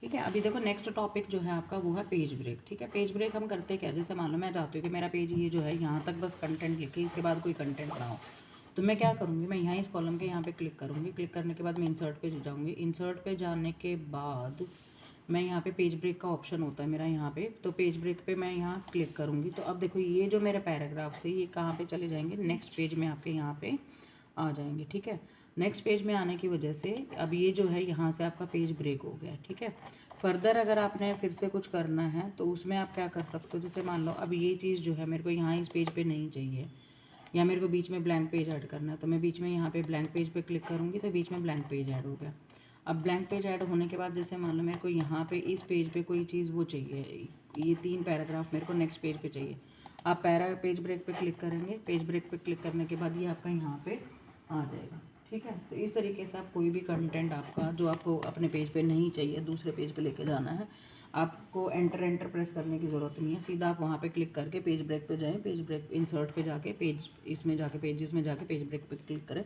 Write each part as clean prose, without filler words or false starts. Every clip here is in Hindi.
ठीक है। अभी देखो नेक्स्ट टॉपिक जो है आपका वो है पेज ब्रेक। ठीक है, पेज ब्रेक हम करते क्या, जैसे मान लो मैं चाहती हूँ कि मेरा पेज ये जो है यहाँ तक बस कंटेंट लिखे, इसके बाद कोई कंटेंट ना हो, तो मैं क्या करूँगी, मैं यहाँ इस कॉलम के यहाँ पे क्लिक करूँगी। क्लिक करने के बाद मैं इंसर्ट पे जाऊँगी। इंसर्ट पे जाने के बाद मैं यहाँ पे पेज ब्रेक का ऑप्शन होता है मेरा यहाँ पे, तो पेज ब्रेक पे मैं यहाँ क्लिक करूँगी। तो अब देखो ये जो मेरे पैराग्राफ थे ये कहाँ पे चले जाएंगे, नेक्स्ट पेज में आपके यहाँ पे आ जाएंगे। ठीक है, नेक्स्ट पेज में आने की वजह से अब ये जो है यहाँ से आपका पेज ब्रेक हो गया। ठीक है, फर्दर अगर आपने फिर से कुछ करना है तो उसमें आप क्या कर सकते हो, जैसे मान लो अब ये चीज़ जो है मेरे को यहाँ इस पेज पे नहीं चाहिए, या मेरे को बीच में ब्लैंक पेज ऐड करना है, तो मैं बीच में यहाँ पे ब्लैंक पेज पे क्लिक करूँगी तो बीच में ब्लैंक पेज ऐड हो गया। अब ब्लैंक पेज ऐड होने के बाद जैसे मान लो मेरे को यहाँ पे इस पेज पे कोई चीज़ वो चाहिए, ये 3 पैराग्राफ मेरे को नेक्स्ट पेज पे चाहिए। आप पेज ब्रेक पे क्लिक करेंगे, पेज ब्रेक पे क्लिक करने के बाद ये आपका यहाँ पे आ जाएगा। ठीक है, तो इस तरीके से आप कोई भी कंटेंट आपका जो आपको अपने पेज पे नहीं चाहिए दूसरे पेज पे लेके जाना है, आपको एंटर प्रेस करने की ज़रूरत नहीं है। सीधा आप वहाँ पे क्लिक करके पेज ब्रेक पे जाएं, पेज ब्रेक इंसर्ट पे जाके पेज इसमें जाके पेजेस में जाके पेज ब्रेक पे क्लिक करें,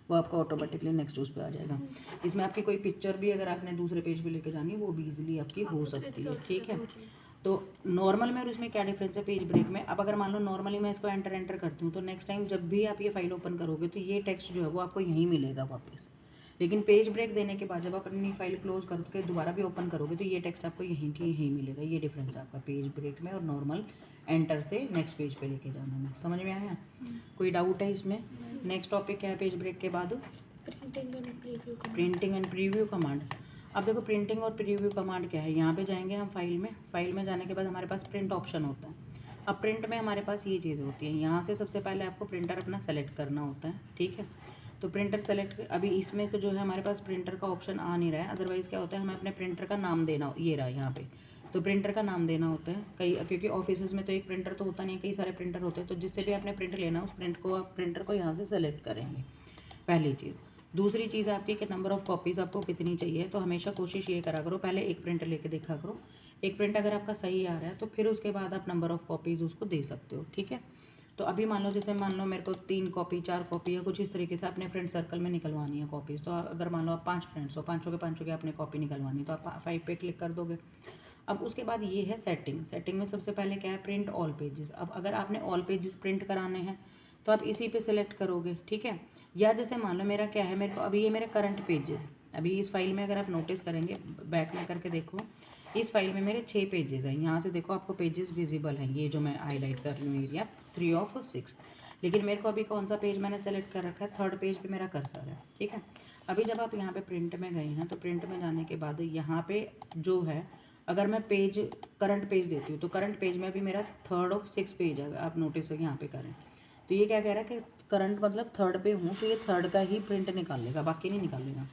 वो आपका ऑटोमेटिकली नेक्स्ट उस पे आ जाएगा। इसमें आपकी कोई पिक्चर भी अगर आपने दूसरे पेज पे लेके जानी है वो भी ईजिली आपकी हो सकती है। ठीक है, तो नॉर्मल में और उसमें क्या डिफरेंस है पेज ब्रेक में, अब अगर मान लो नॉर्मली मैं इसको एंटर करती हूँ तो नेक्स्ट टाइम जब भी आप ये फाइल ओपन करोगे तो ये टेक्स्ट जो है वो आपको यहीं मिलेगा वापस। लेकिन पेज ब्रेक देने के बाद जब आप अपनी फाइल क्लोज करके दोबारा भी ओपन करोगे तो ये टेक्स्ट आपको यहीं की यहीं मिलेगा। ये डिफरेंस है आपका पेज ब्रेक में और नॉर्मल एंटर से नेक्स्ट पेज पे लेके जाने में। समझ में आया? कोई डाउट है इसमें? नेक्स्ट टॉपिक क्या है पेज ब्रेक के बाद? Printing and preview command. अब देखो प्रिंटिंग और प्रीव्यू कमांड क्या है, यहाँ पे जाएंगे हम फाइल में जाने के बाद हमारे पास प्रिंट ऑप्शन होता है। अब प्रिंट में हमारे पास ये चीज़ होती है, यहाँ से सबसे पहले आपको प्रिंटर अपना सेलेक्ट करना होता है। ठीक है, तो प्रिंटर सेलेक्ट, अभी इसमें तो जो है हमारे पास प्रिंटर का ऑप्शन आ नहीं रहा है, अदरवाइज़ क्या होता है हमें अपने प्रिंटर का नाम देना, ये रहा यहाँ पे, तो प्रिंटर का नाम देना होता है। कई क्योंकि ऑफिस में तो एक प्रिंटर तो होता नहीं, कई सारे प्रिंटर होते हैं, तो जिससे भी आपने प्रिंट लेना उस प्रिंटर को यहाँ से सेलेक्ट करेंगे, पहली चीज़। दूसरी चीज़ आपकी कि नंबर ऑफ़ कॉपीज़ आपको कितनी चाहिए, तो हमेशा कोशिश ये करा करो पहले एक प्रिंट लेके देखा करो, एक प्रिंट अगर आपका सही आ रहा है तो फिर उसके बाद आप नंबर ऑफ़ कॉपीज़ उसको दे सकते हो। ठीक है, तो अभी मान लो जैसे मान लो मेरे को 3 कॉपी 4 कॉपी या कुछ इस तरीके से अपने फ्रेंड सर्कल में निकलवानी है कॉपीज़, तो अगर मान लो आप 5 फ्रेंड्स हो, पाँचों के आपने कॉपी निकलवानी, तो आप 5 पे क्लिक कर दोगे। अब उसके बाद ये है सेटिंग में सबसे पहले क्या है, प्रिंट ऑल पेजेस। अब अगर आपने ऑल पेजेस प्रिंट कराने हैं तो आप इसी पे सिलेक्ट करोगे। ठीक है, या जैसे मान लो मेरा क्या है, मेरे को अभी ये मेरा करंट पेज है, अभी इस फाइल में अगर आप नोटिस करेंगे बैक में करके देखो, इस फाइल में मेरे 6 पेजेस हैं। यहाँ से देखो आपको पेजेस विजिबल हैं, ये जो मैं हाईलाइट कर रही हूँ एरिया 3 ऑफ 6, लेकिन मेरे को अभी कौन सा पेज मैंने सेलेक्ट कर रखा है, 3rd पेज पे मेरा कर्सर है। ठीक है, अभी जब आप यहाँ पे प्रिंट में गए हैं तो प्रिंट में जाने के बाद यहाँ पे जो है, अगर मैं पेज करंट पेज देती हूँ तो करंट पेज में अभी मेरा 3rd ऑफ 6 पेज है, आप नोटिस यहाँ पे करें तो ये क्या कह रहा है कि करंट मतलब 3rd पे हूँ, तो ये 3rd का ही प्रिंट निकाल लेगा, बाकी नहीं निकालेगा।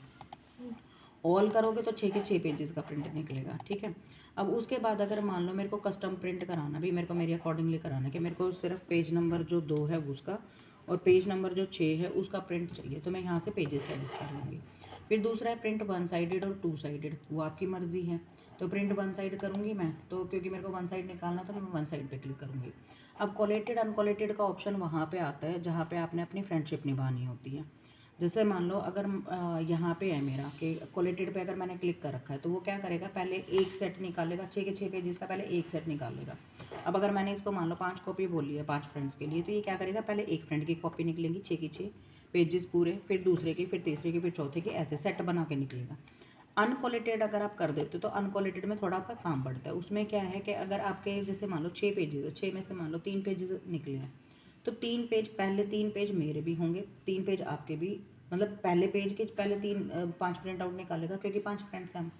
ऑल करोगे तो 6 के 6 पेजेस का प्रिंट निकलेगा। ठीक है, अब उसके बाद अगर मान लो मेरे को कस्टम प्रिंट कराना, भी मेरे को मेरी अकॉर्डिंगली कराना कि मेरे को सिर्फ पेज नंबर जो 2 है उसका और पेज नंबर जो 6 है उसका प्रिंट चाहिए, तो मैं यहाँ से पेजेस सेलेक्ट कर लूँगी। फिर दूसरा है प्रिंट 1 साइडेड और 2 साइडेड, वो आपकी मर्ज़ी है। तो प्रिंट 1 साइड करूँगी मैं, तो क्योंकि मेरे को 1 साइड निकालना तो मैं 1 साइड पे क्लिक करूँगी। अब कोलेटेड अनकोलेटेड का ऑप्शन वहाँ पे आता है जहाँ पे आपने अपनी फ्रेंडशिप निभानी होती है। जैसे मान लो अगर यहाँ पे है मेरा कि कोलेटेड पे अगर मैंने क्लिक कर रखा है तो वो क्या करेगा, पहले एक सेट निकालेगा, 6 के 6 पेजेस का पहले एक सेट निकालेगा। अब अगर मैंने इसको मान लो 5 कॉपी बोल ली है 5 फ्रेंड्स के लिए, तो ये क्या करेगा, पहले एक फ्रेंड की कॉपी निकलेंगी 6 की 6 पेजेस पूरे, फिर दूसरे की, फिर तीसरे की, फिर चौथे की, ऐसे सेट बना के निकलेगा। अनकोलेटेड अगर आप कर देते हो तो अनकोलेटेड में थोड़ा आपका काम बढ़ता है। उसमें क्या है कि अगर आपके जैसे मान लो 6 पेजेस है, 6 में से मान लो 3 पेजेस निकले हैं, तो 3 पेज, पहले 3 पेज मेरे भी होंगे, 3 पेज आपके भी, मतलब पहले पेज के पहले 5 प्रिंट आउट निकालेगा क्योंकि 5 फ्रेंड्स हैं,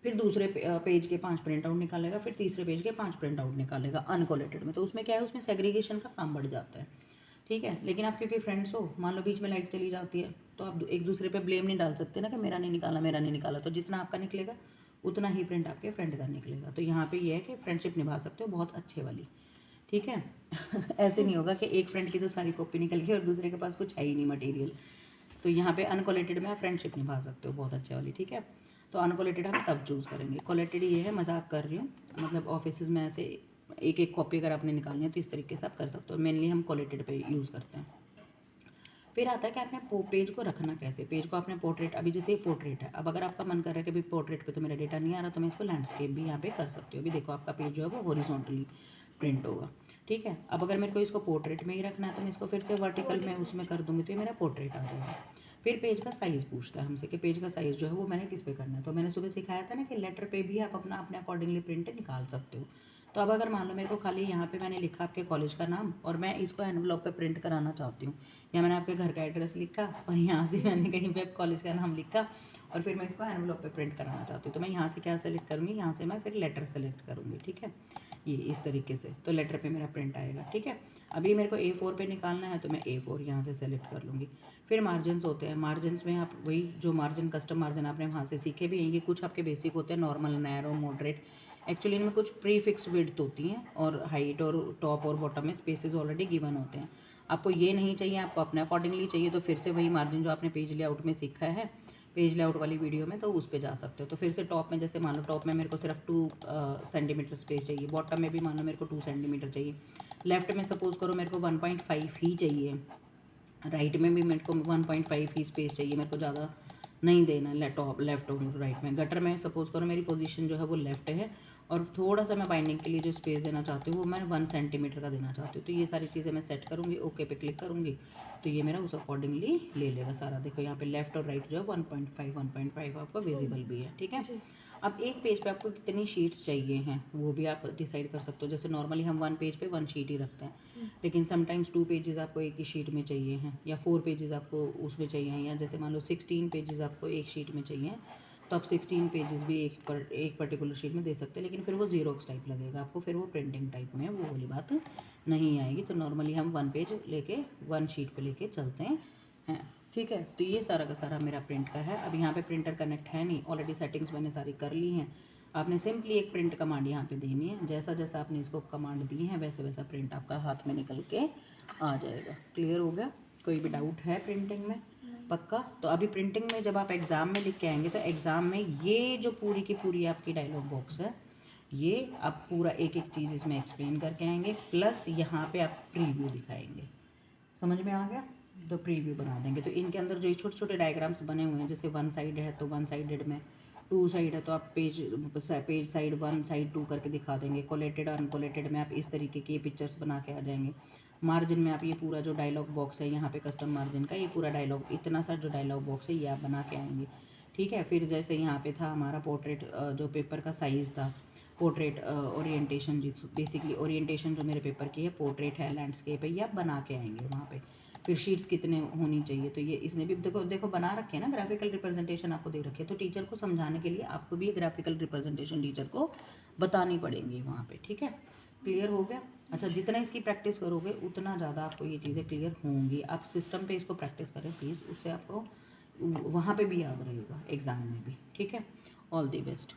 फिर दूसरे पेज के 5 प्रिंट आउट निकालेगा, फिर तीसरे पेज के 5 प्रिंट आउट निकालेगा अनकोलेटेड में। तो उसमें क्या है, उसमें सेग्रीगेशन का काम बढ़ जाता है। ठीक है, लेकिन आप क्योंकि फ्रेंड्स हो, मान लो बीच में लाइट चली जाती है तो आप एक दूसरे पे ब्लेम नहीं डाल सकते ना कि मेरा नहीं निकाला, मेरा नहीं निकाला, तो जितना आपका निकलेगा उतना ही प्रिंट आपके फ्रेंड का निकलेगा। तो यहाँ पे ये है कि फ्रेंडशिप निभा सकते हो बहुत अच्छे वाली। ठीक है ऐसे नहीं होगा कि एक फ्रेंड की तो सारी कॉपी निकल गई और दूसरे के पास कुछ है ही नहीं मटेरियल, तो यहाँ पे अनकोलेटेड में आप फ्रेंडशिप निभा सकते हो बहुत अच्छे वाली। ठीक है, तो अनकोलेटेड हम तब चूज़ करेंगे। कोलेटेड ये है, मजाक कर रही हूँ, मतलब ऑफिस में ऐसे एक कॉपी अगर आपने निकालनी है तो इस तरीके से आप कर सकते हो, मेनली हम कोलेटेड पे यूज़ करते हैं। फिर आता है कि आपने पेज को रखना कैसे। पेज को आपने पोर्ट्रेट, अभी जैसे पोर्ट्रेट है, अब अगर आपका मन कर रहा है कि भाई पोर्ट्रेट पे तो मेरा डेटा नहीं आ रहा, तो मैं इसको लैंडस्केप भी यहाँ पे कर सकती हूँ। अभी देखो आपका पेज जो है वो हॉरिजॉन्टली प्रिंट होगा, ठीक है। अब अगर मेरे को इसको पोर्ट्रेट में ही रखना है तो मैं इसको फिर से वर्टिकल में उसमें कर दूँगी, तो ये मेरा पोर्ट्रेट आ जाएगा। फिर पेज का साइज़ पूछता है हमसे कि पेज का साइज़ जो है वो मैंने किस पे करना है। तो मैंने सुबह सिखाया था ना कि लेटर पे भी आप अपना अपने अकॉर्डिंगली प्रिंट निकाल सकते हो। तो अब अगर मान लो मेरे को खाली यहाँ पे मैंने लिखा आपके कॉलेज का नाम और मैं इसको एनवलप पे प्रिंट कराना चाहती हूँ, या मैंने आपके घर का एड्रेस लिखा और यहाँ से मैंने कहीं पे कॉलेज का नाम लिखा और फिर मैं इसको एनवलप पे प्रिंट कराना चाहती हूँ, तो मैं यहाँ से क्या सेलेक्ट करूँगी, यहाँ से मैं फिर लेटर सेलेक्ट करूँगी, ठीक है। ये इस तरीके से तो लेटर पे मेरा प्रिंट आएगा, ठीक है। अभी मेरे को A4 पे निकालना है तो मैं A4 यहाँ से सेलेक्ट कर लूँगी। फिर मार्जिनस होते हैं, मार्जिनस में आप वही जो मार्जिन कस्टम मार्जिन आपने वहाँ से सीखे भी हैं, ये कुछ आपके बेसिक होते हैं, नॉर्मल, नैरो, मॉडरेट। एक्चुअली इनमें कुछ प्री फिक्स विड्थ होती हैं और हाइट और टॉप और बॉटम में स्पेसेस ऑलरेडी गिवन होते हैं। आपको ये नहीं चाहिए, आपको अपने अकॉर्डिंगली चाहिए, तो फिर से वही मार्जिन जो आपने पेज लेआउट में सीखा है, पेज लेआउट वाली वीडियो में, तो उस पर जा सकते हो। तो फिर से टॉप में, जैसे मान लो टॉप में मेरे को सिर्फ 2 सेंटीमीटर स्पेस चाहिए, बॉटम में भी मान लो मेरे को 2 सेंटीमीटर चाहिए, लेफ्ट में सपोज करो मेरे को 1.5 ही चाहिए, राइट में भी मेरे को 1.5 ही स्पेस चाहिए, मेरे को ज़्यादा नहीं देना टॉप लेफ्ट और राइट में। गटर में सपोज करो मेरी पोजीशन जो है वो लेफ्ट है और थोड़ा सा मैं बाइंडिंग के लिए जो स्पेस देना चाहती हूँ वो मैं 1 सेंटीमीटर का देना चाहती हूँ। तो ये सारी चीज़ें मैं सेट करूँगी, ओके पे क्लिक करूँगी, तो ये मेरा उस अकॉर्डिंगली ले लेगा सारा। देखो यहाँ पे लेफ्ट और राइट जो है 1.5 आपको विजिबल भी है, ठीक है। अब एक पेज पे आपको कितनी शीट्स चाहिए हैं वो भी आप डिसाइड कर सकते हो। जैसे नॉर्मली हम 1 पेज पे 1 शीट ही रखते हैं, लेकिन समटाइम्स 2 पेजेस आपको एक ही शीट में चाहिए हैं, या 4 पेजेस आपको उसमें चाहिए हैं, या जैसे मान लो 16 पेजेस आपको एक शीट में चाहिए, तो आप 16 पेजेस भी एक पर्टिकुलर शीट में दे सकते हैं, लेकिन फिर वो जीरोक्स टाइप लगेगा आपको, फिर वो प्रिंटिंग टाइप में वो वाली बात नहीं आएगी। तो नॉर्मली हम 1 पेज लेके 1 शीट पे लेके चलते हैं, ठीक है। तो ये सारा का सारा मेरा प्रिंट का है। अब यहाँ पे प्रिंटर कनेक्ट है नहीं, ऑलरेडी सेटिंग्स मैंने सारी कर ली हैं। आपने सिंपली एक प्रिंट कमांड यहाँ पे देनी है, जैसा जैसा आपने इसको कमांड दी है वैसे वैसा प्रिंट आपका हाथ में निकल के आ जाएगा। क्लियर हो गया? कोई भी डाउट है प्रिंटिंग में? पक्का? तो अभी प्रिंटिंग में जब आप एग्ज़ाम में लिख के आएंगे तो एग्ज़ाम में ये जो पूरी की पूरी आपकी डायलॉग बॉक्स है, ये आप पूरा एक एक चीज़ इसमें एक्सप्लेन करके आएंगे, प्लस यहाँ पे आप प्रीव्यू दिखाएंगे। समझ में आ गया? तो प्रीव्यू बना देंगे। तो इनके अंदर जो ये छोटे छोटे डायग्राम्स बने हुए हैं, जैसे 1 साइड है तो 1 साइडेड में, 2 साइड है तो आप पेज साइड 1 साइड 2 करके दिखा देंगे। कोलेटेड अनकोलेटेड में आप इस तरीके की पिक्चर्स बना के आ जाएंगे। मार्जिन में आप ये पूरा जो डायलॉग बॉक्स है यहाँ पे कस्टम मार्जिन का, ये पूरा डायलॉग, इतना सा जो डायलॉग बॉक्स है ये आप बना के आएंगे, ठीक है। फिर जैसे यहाँ पे था हमारा पोर्ट्रेट, जो पेपर का साइज़ था, पोर्ट्रेट ओरिएंटेशन, बेसिकली ओरिएंटेशन जो मेरे पेपर की है पोर्ट्रेट है, लैंडस्केप है, ये आप बना के आएंगे वहाँ पे। फिर शीट्स कितने होनी चाहिए, तो ये इसने भी देखो बना रखे हैं ना, ग्राफिकल रिप्रेजेंटेशन आपको दे रखी है। तो टीचर को समझाने के लिए आपको भी ग्राफिकल रिप्रेजेंटेशन टीचर को बतानी पड़ेंगी वहाँ पे, ठीक है। क्लियर हो गया? अच्छा, जितना इसकी प्रैक्टिस करोगे उतना ज़्यादा आपको ये चीज़ें क्लियर होंगी। आप सिस्टम पे इसको प्रैक्टिस करें प्लीज़, उससे आपको वहाँ पे भी याद रहेगा एग्ज़ाम में भी, ठीक है। All the best.